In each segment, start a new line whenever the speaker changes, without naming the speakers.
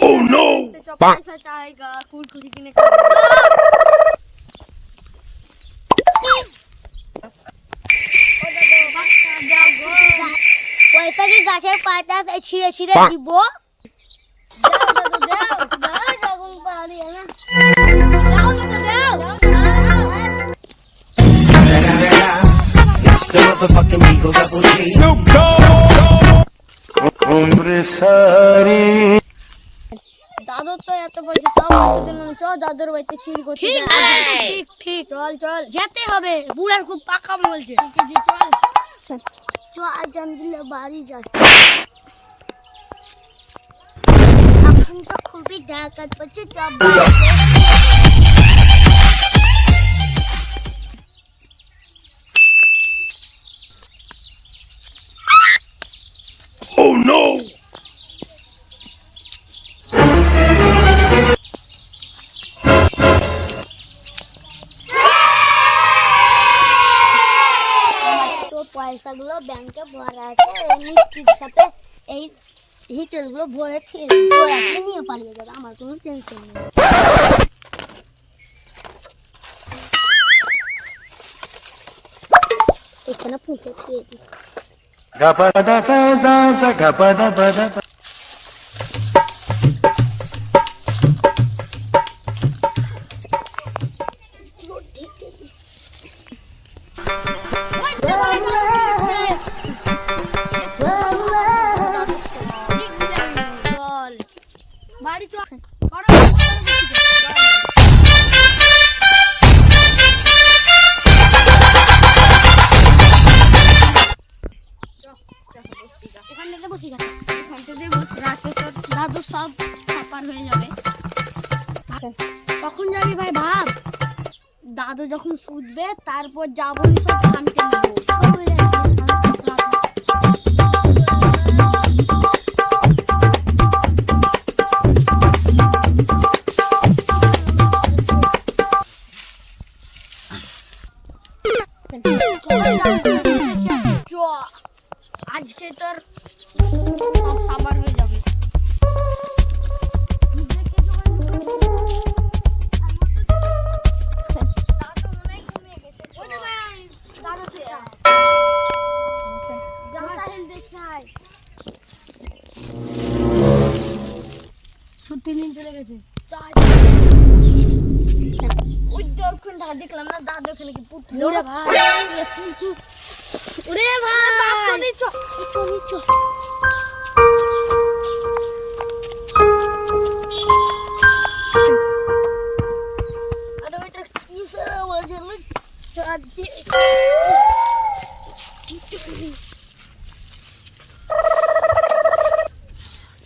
Oh no!
पैसा चाहेगा कुरकुरी किने
পয়সা কি গাছের পাতা ছিঁড়ে ছিঁড়ে দিব যখন পারি না
Snoop Dogg! Umre sari.
দাদুর তো এত পয়সা তাও পয়সা দিল না চল দাদুর বাড়িতে চুরি করতে
ঠিক ঠিক
চল চল
যেতে হবে বুড়ার খুব পাকা বলছে
ঠিক আছে চল চল আজ জানলে বাড়ি যাই এখন তো খুবই ডাকাত পড়ছে চল
Oh no!
পয়সাগুলো ব্যাংকে ভরা আছে মিষ্টির সাথে এই হিটেলগুলো ভরে নিয়ে পালিয়ে যাবে আমার কোনো টেনশন নেই এখানে পুঁতে ছুঁয়ে দিই
Gapada sa da sa gapada pada.
বাড়ি চল এখান থেকে বসি এখান থেকে বসে রাতে তোর দাদু সব খাপার হয়ে যাবে তখন যাবি ভাই ভাব দাদু যখন শুধবে তারপর যাবো সব শান্তি আজকে তোর সব সাবার হয়ে যাবে সত্যি নিন চলে গেছে ওই যখন দেখলাম না দাদু ওখানে কি পুটলো ভাই ওরে ভাই নিচো আরে এটা কি আমার জন্য চাঁদে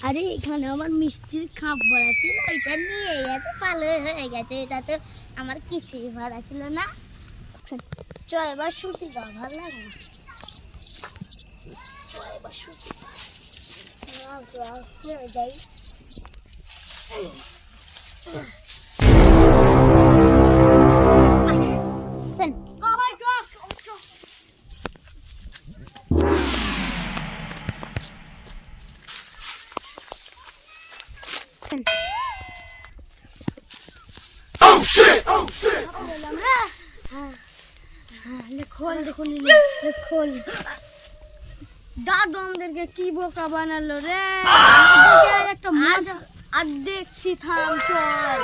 আরে এখানে আমার মিষ্টির খাপ ভরা ছিল এটা নিয়ে গেছে ভালো হয়ে গেছে এটা তো আমার কিছুই ভরা ছিল না চল এবার শুটি দাও ভালো লাগে না চল এবার শুটি যাই
Oh shit! Oh shit!
খোল দাদু আমাদেরকে কি বোকা বানালো রে একটা মজা আর দেখছি থাম চল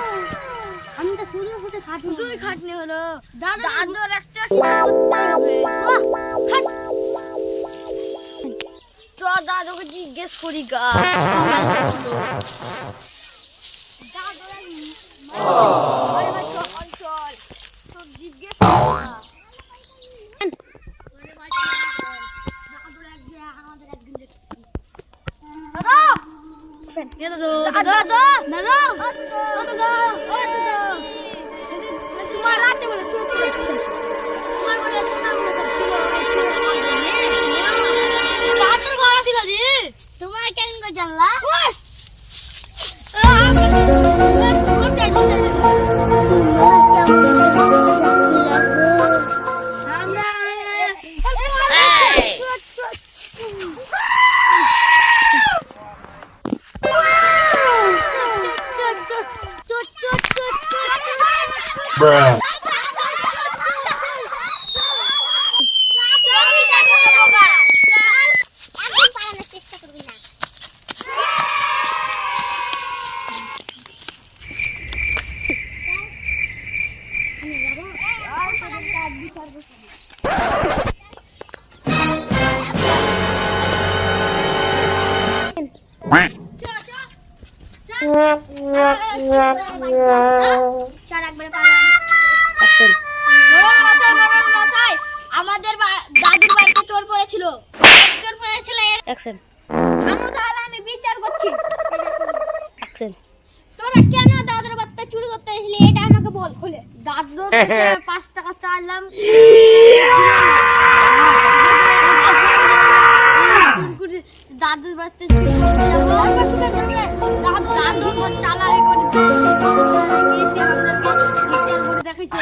আমি তো শুরু হতে
শুধুই খাটনি হলো দাদুর একটা করতে হবে চ দাদুকে জিজ্ঞেস করি গা চল জিজ্ঞেস তোমার রাতে বলে তোমার বলে শোনা বলে সব ছিল বাসের ঘর ছিল জি
তোমার কেন করে জানলা
Bruh.
চেষ্টা করবি না
Quack.
চার একবারে আমাদের দাদুর বাড়িতে চোর পড়েছিল
অ্যাকশন
আমু তাহলে আমি বিচার করছি
অ্যাকশন
তোরা কেন দাদুর বাড়িতে চুরি করতে এসেছিলি এটা আমাকে বল খুলে
দাদুর কাছে 5 টাকা চাইলাম দাদুর বাড়িতে চুরি করতে যাবো দাদু চালাকি করে আমাদেরকে রিটার্ন করে দেখাইছে